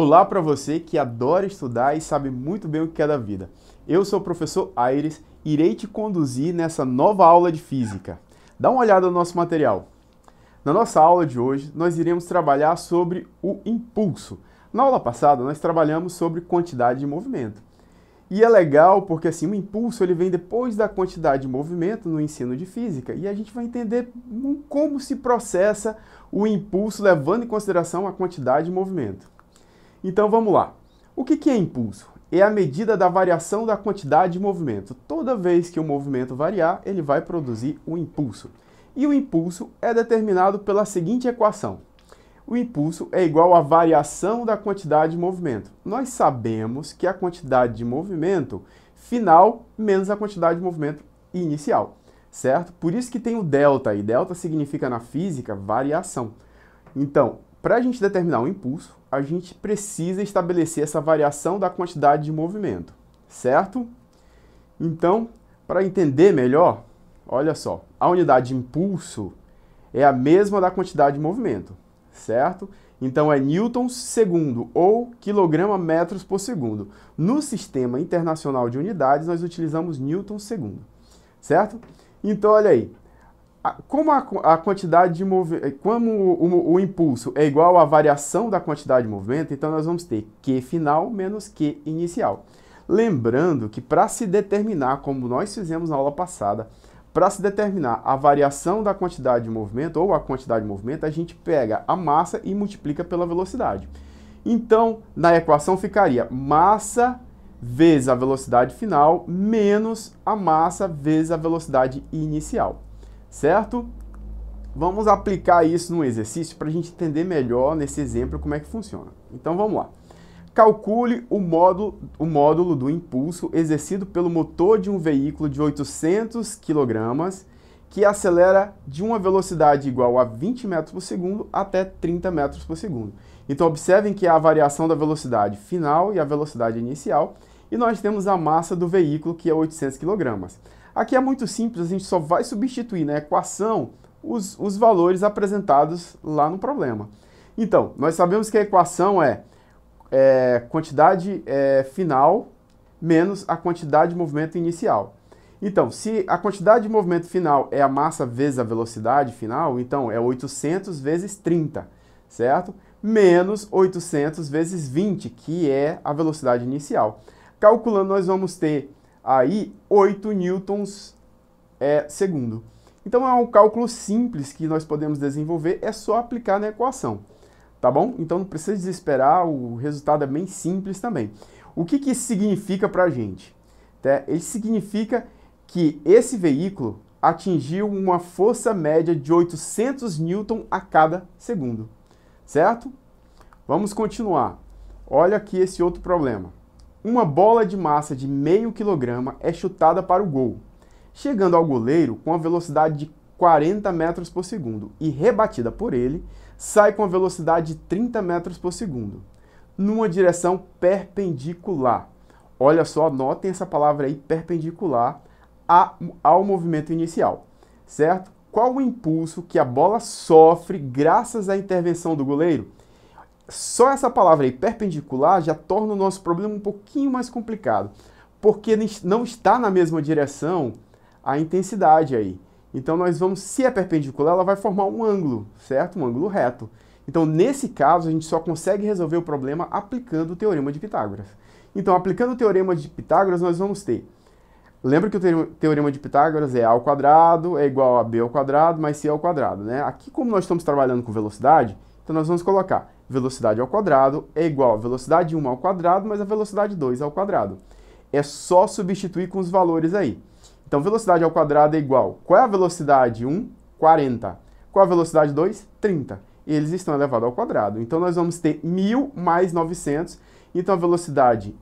Olá para você que adora estudar e sabe muito bem o que quer da vida. Eu sou o professor Aires e irei te conduzir nessa nova aula de física. Dá uma olhada no nosso material. Na nossa aula de hoje, nós iremos trabalhar sobre o impulso. Na aula passada, nós trabalhamos sobre quantidade de movimento. E é legal porque assim, o impulso ele vem depois da quantidade de movimento no ensino de física e a gente vai entender como se processa o impulso levando em consideração a quantidade de movimento. Então vamos lá. O que é impulso? É a medida da variação da quantidade de movimento. Toda vez que o movimento variar, ele vai produzir um impulso. E o impulso é determinado pela seguinte equação. O impulso é igual à variação da quantidade de movimento. Nós sabemos que a quantidade de movimento final menos a quantidade de movimento inicial, certo? Por isso que tem o delta aí. Delta significa na física variação. Então, para a gente determinar o impulso, a gente precisa estabelecer essa variação da quantidade de movimento, certo? Então, para entender melhor, olha só, a unidade de impulso é a mesma da quantidade de movimento, certo? Então é newtons segundo ou quilograma metros por segundo. No Sistema Internacional de Unidades, nós utilizamos newtons segundo, certo? Então, olha aí. Como a quantidade de como o impulso é igual à variação da quantidade de movimento, então nós vamos ter Q final menos Q inicial. Lembrando que para se determinar, como nós fizemos na aula passada, para se determinar a variação da quantidade de movimento ou a quantidade de movimento, a gente pega a massa e multiplica pela velocidade. Então, na equação ficaria massa vezes a velocidade final menos a massa vezes a velocidade inicial. Certo? Vamos aplicar isso no exercício para a gente entender melhor nesse exemplo como é que funciona. Então vamos lá. Calcule o módulo do impulso exercido pelo motor de um veículo de 800 kg que acelera de uma velocidade igual a 20 metros por segundo até 30 metros por segundo. Então observem que há a variação da velocidade final e a velocidade inicial e nós temos a massa do veículo que é 800 kg. Aqui é muito simples, a gente só vai substituir na equação os valores apresentados lá no problema. Então, nós sabemos que a equação é quantidade final menos a quantidade de movimento inicial. Então, se a quantidade de movimento final é a massa vezes a velocidade final, então é 800 vezes 30, certo? Menos 800 vezes 20, que é a velocidade inicial. Calculando, nós vamos ter aí 8 newtons segundo. Então é um cálculo simples que nós podemos desenvolver, é só aplicar na equação, tá bom? Então não precisa desesperar, o resultado é bem simples também. O que isso significa para a gente? Ele significa que esse veículo atingiu uma força média de 800 newton a cada segundo, certo? Vamos continuar. Olha aqui esse outro problema. Uma bola de massa de meio quilograma é chutada para o gol, chegando ao goleiro com a velocidade de 40 metros por segundo e rebatida por ele, sai com a velocidade de 30 metros por segundo, numa direção perpendicular. Olha só, notem essa palavra aí, perpendicular ao movimento inicial, certo? Qual o impulso que a bola sofre graças à intervenção do goleiro? Só essa palavra aí, perpendicular, já torna o nosso problema um pouquinho mais complicado, porque não está na mesma direção a intensidade aí. Então nós vamos, se é perpendicular, ela vai formar um ângulo, certo? Um ângulo reto. Então nesse caso a gente só consegue resolver o problema aplicando o Teorema de Pitágoras. Então aplicando o Teorema de Pitágoras nós vamos ter, lembra que o Teorema de Pitágoras é A ao quadrado é igual a B ao quadrado mais C ao quadrado, né? Aqui como nós estamos trabalhando com velocidade, então nós vamos colocar velocidade ao quadrado é igual a velocidade 1 ao quadrado mais a velocidade 2 ao quadrado. É só substituir com os valores aí. Então, velocidade ao quadrado é igual. Qual é a velocidade 1? 40. Qual é a velocidade 2? 30. E eles estão elevados ao quadrado. Então, nós vamos ter 1.000 mais 900. Então, a velocidade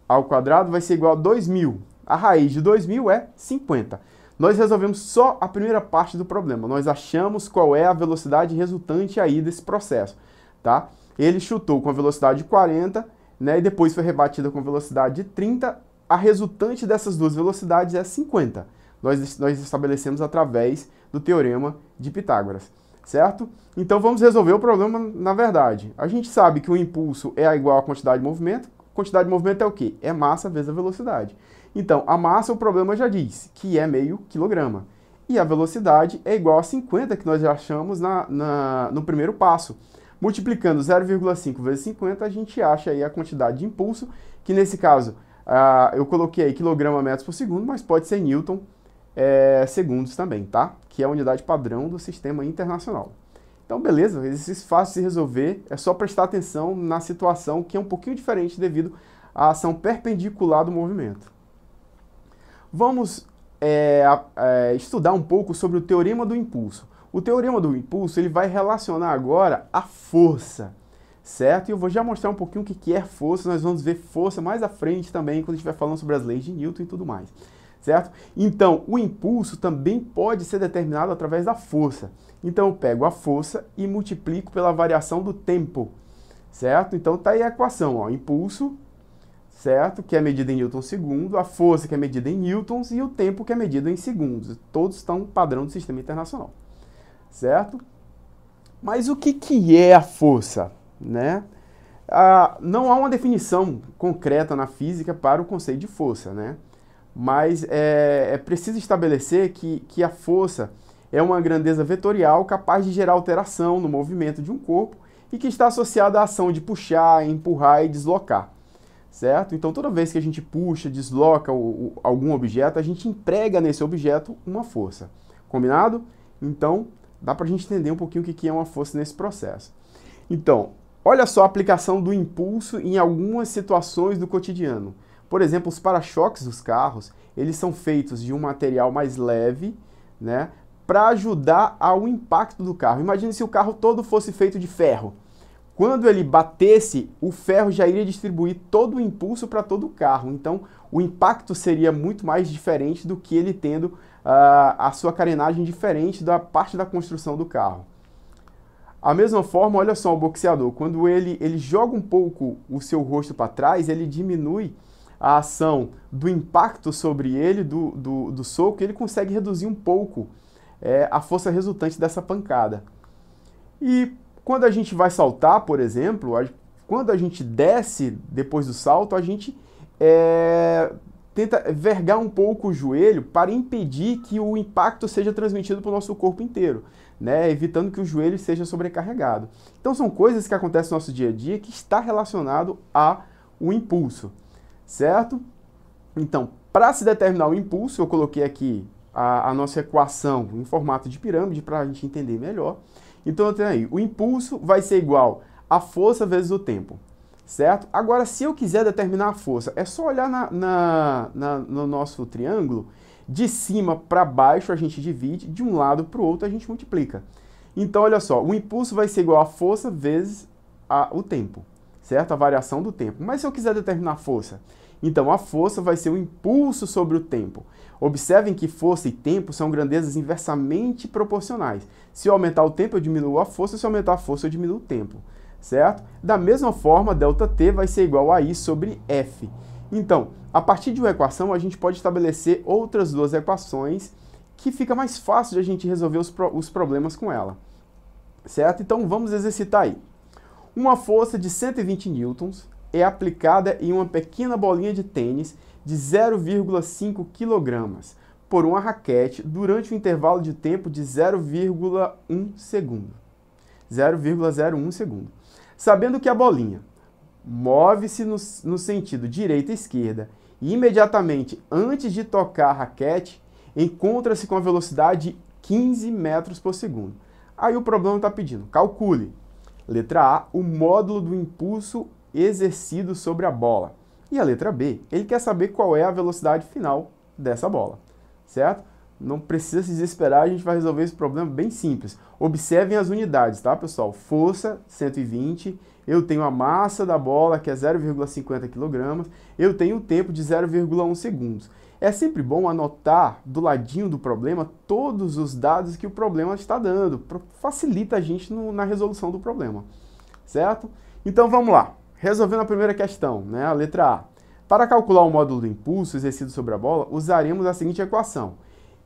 ao quadrado vai ser igual a 2.000. A raiz de 2.000 é 50. Nós resolvemos só a primeira parte do problema. Nós achamos qual é a velocidade resultante aí desse processo, tá? Ele chutou com a velocidade de 40, né, e depois foi rebatida com a velocidade de 30. A resultante dessas duas velocidades é 50. Nós estabelecemos através do Teorema de Pitágoras, certo? Então vamos resolver o problema na verdade. A gente sabe que o impulso é igual à quantidade de movimento. Quantidade de movimento é o quê? É massa vezes a velocidade. Então, a massa, o problema já diz, que é meio quilograma. E a velocidade é igual a 50, que nós já achamos no primeiro passo. Multiplicando 0,5 vezes 50, a gente acha aí a quantidade de impulso, que nesse caso, eu coloquei aí quilograma metros por segundo, mas pode ser newton segundos também, tá? Que é a unidade padrão do sistema internacional. Então, beleza, exercício fácil de resolver, é só prestar atenção na situação, que é um pouquinho diferente devido à ação perpendicular do movimento. Vamos estudar um pouco sobre o teorema do impulso. O teorema do impulso ele vai relacionar agora a força, certo? E eu vou já mostrar um pouquinho o que é força, nós vamos ver força mais à frente também, quando a gente estiver falando sobre as leis de Newton e tudo mais, certo? Então, o impulso também pode ser determinado através da força. Então, eu pego a força e multiplico pela variação do tempo, certo? Então, tá aí a equação, ó, impulso, certo? Que é medida em newton segundo, a força que é medida em newtons e o tempo que é medido em segundos. Todos estão padrão do sistema internacional, certo? Mas o que é a força, né? Não há uma definição concreta na física para o conceito de força, né? Mas é preciso estabelecer que a força é uma grandeza vetorial capaz de gerar alteração no movimento de um corpo e que está associada à ação de puxar, empurrar e deslocar, certo? Então, toda vez que a gente puxa, desloca algum objeto, a gente emprega nesse objeto uma força. Combinado? Então, dá para a gente entender um pouquinho o que é uma força nesse processo. Então, olha só a aplicação do impulso em algumas situações do cotidiano. Por exemplo, os para-choques dos carros, eles são feitos de um material mais leve, né, para ajudar ao impacto do carro. Imagine se o carro todo fosse feito de ferro. Quando ele batesse, o ferro já iria distribuir todo o impulso para todo o carro. Então, o impacto seria muito mais diferente do que ele tendo a sua carenagem diferente da parte da construção do carro. A mesma forma, olha só o boxeador. Quando ele joga um pouco o seu rosto para trás, ele diminui a ação do impacto sobre ele, do soco, e ele consegue reduzir um pouco a força resultante dessa pancada. E quando a gente vai saltar, por exemplo, quando a gente desce depois do salto, a gente tenta vergar um pouco o joelho para impedir que o impacto seja transmitido para o nosso corpo inteiro, né? Evitando que o joelho seja sobrecarregado. Então são coisas que acontecem no nosso dia a dia que está relacionado ao impulso, certo? Então, para se determinar o impulso, eu coloquei aqui a nossa equação em formato de pirâmide para a gente entender melhor. Então eu tenho aí, o impulso vai ser igual a força vezes o tempo, certo? Agora, se eu quiser determinar a força, é só olhar no nosso triângulo, de cima para baixo a gente divide, de um lado para o outro a gente multiplica. Então, olha só, o impulso vai ser igual a força vezes o tempo, certo? A variação do tempo. Mas se eu quiser determinar a força, então a força vai ser o impulso sobre o tempo. Observem que força e tempo são grandezas inversamente proporcionais. Se eu aumentar o tempo, eu diminuo a força, se eu aumentar a força, eu diminuo o tempo, certo? Da mesma forma, ΔT vai ser igual a I sobre F. Então, a partir de uma equação, a gente pode estabelecer outras duas equações que fica mais fácil de a gente resolver os problemas com ela, certo? Então, vamos exercitar aí. Uma força de 120 newtons é aplicada em uma pequena bolinha de tênis de 0,5 kg por uma raquete durante um intervalo de tempo de 0,01 segundo. 0,01 segundo. Sabendo que a bolinha move-se no sentido direita-esquerda e imediatamente antes de tocar a raquete, encontra-se com a velocidade de 15 metros por segundo. Aí o problema está pedindo, calcule. Letra A, o módulo do impulso exercido sobre a bola. E a letra B, ele quer saber qual é a velocidade final dessa bola, certo? Não precisa se desesperar, a gente vai resolver esse problema bem simples. Observem as unidades, tá, pessoal? Força, 120, eu tenho a massa da bola, que é 0,50 kg, eu tenho o tempo de 0,1 segundos. É sempre bom anotar do ladinho do problema todos os dados que o problema está dando, facilita a gente na resolução do problema, certo? Então vamos lá. Resolvendo a primeira questão, né, a letra A. Para calcular o módulo do impulso exercido sobre a bola, usaremos a seguinte equação.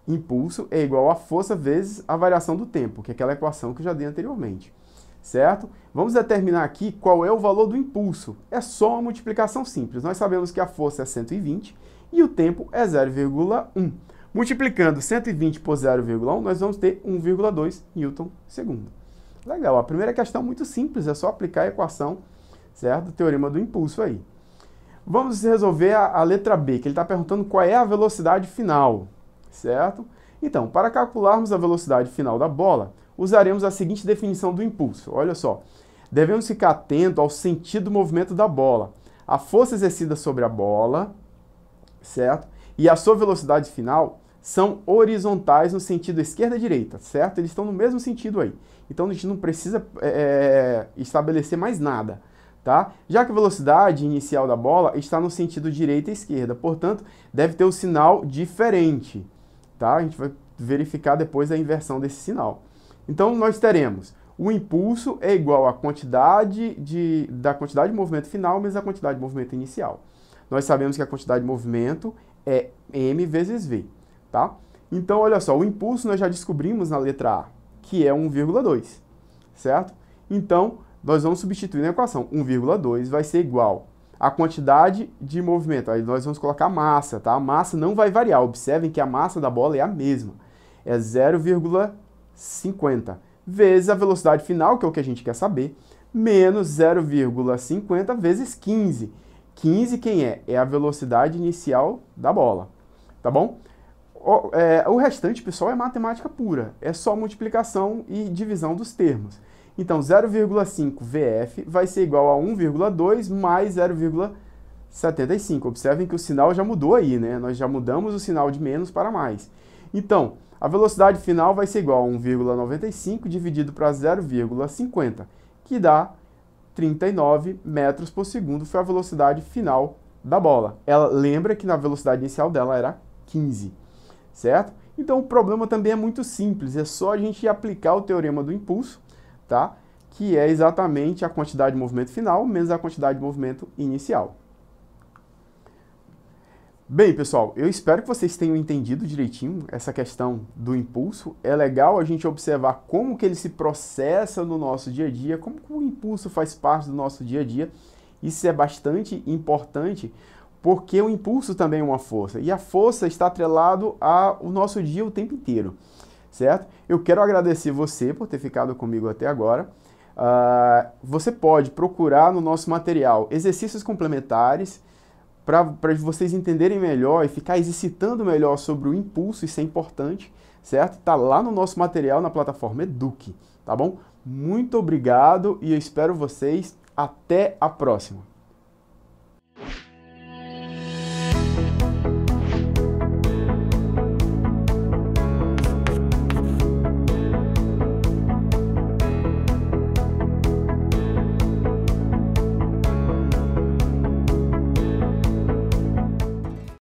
impulso é igual a força vezes a variação do tempo, que é aquela equação que eu já dei anteriormente, certo? Vamos determinar aqui qual é o valor do impulso. É só uma multiplicação simples. Nós sabemos que a força é 120 e o tempo é 0,1. Multiplicando 120 por 0,1, nós vamos ter 1,2 Newton segundo. Legal, a primeira questão é muito simples, é só aplicar a equação, certo? O teorema do impulso aí. Vamos resolver a letra B, que ele está perguntando qual é a velocidade final, certo? Então, para calcularmos a velocidade final da bola, usaremos a seguinte definição do impulso. Olha só, devemos ficar atento ao sentido do movimento da bola, a força exercida sobre a bola, certo? E a sua velocidade final são horizontais no sentido esquerda-direita, certo? Eles estão no mesmo sentido aí. Então a gente não precisa estabelecer mais nada, tá? Já que a velocidade inicial da bola está no sentido direita e esquerda, portanto, deve ter um sinal diferente, tá? A gente vai verificar depois a inversão desse sinal. Então nós teremos o impulso é igual à quantidade da quantidade de movimento final menos a quantidade de movimento inicial. Nós sabemos que a quantidade de movimento é m vezes v, tá? Então, olha só, o impulso nós já descobrimos na letra A, que é 1,2, certo? Então, nós vamos substituir na equação. 1,2 vai ser igual à quantidade de movimento. Aí nós vamos colocar a massa, tá? A massa não vai variar. Observem que a massa da bola é a mesma. É 0,50 vezes a velocidade final, que é o que a gente quer saber, menos 0,50 vezes 15. 15 quem é? É a velocidade inicial da bola, tá bom? O restante, pessoal, é matemática pura. É só multiplicação e divisão dos termos. Então, 0,5 VF vai ser igual a 1,2 mais 0,75. Observem que o sinal já mudou aí, né? Nós já mudamos o sinal de menos para mais. Então, a velocidade final vai ser igual a 1,95 dividido para 0,50, que dá 39 metros por segundo, foi a velocidade final da bola. Ela lembra que na velocidade inicial dela era 15, certo? Então o problema também é muito simples, é só a gente aplicar o teorema do impulso, tá? Que é exatamente a quantidade de movimento final menos a quantidade de movimento inicial. Bem, pessoal, eu espero que vocês tenham entendido direitinho essa questão do impulso. É legal a gente observar como que ele se processa no nosso dia a dia, como que o impulso faz parte do nosso dia a dia. Isso é bastante importante, porque o impulso também é uma força, e a força está atrelado ao nosso dia o tempo inteiro, certo? Eu quero agradecer você por ter ficado comigo até agora. Você pode procurar no nosso material exercícios complementares, para vocês entenderem melhor e ficar exercitando melhor sobre o impulso, isso é importante, certo? Tá lá no nosso material na plataforma Eduque, tá bom? Muito obrigado e eu espero vocês até a próxima.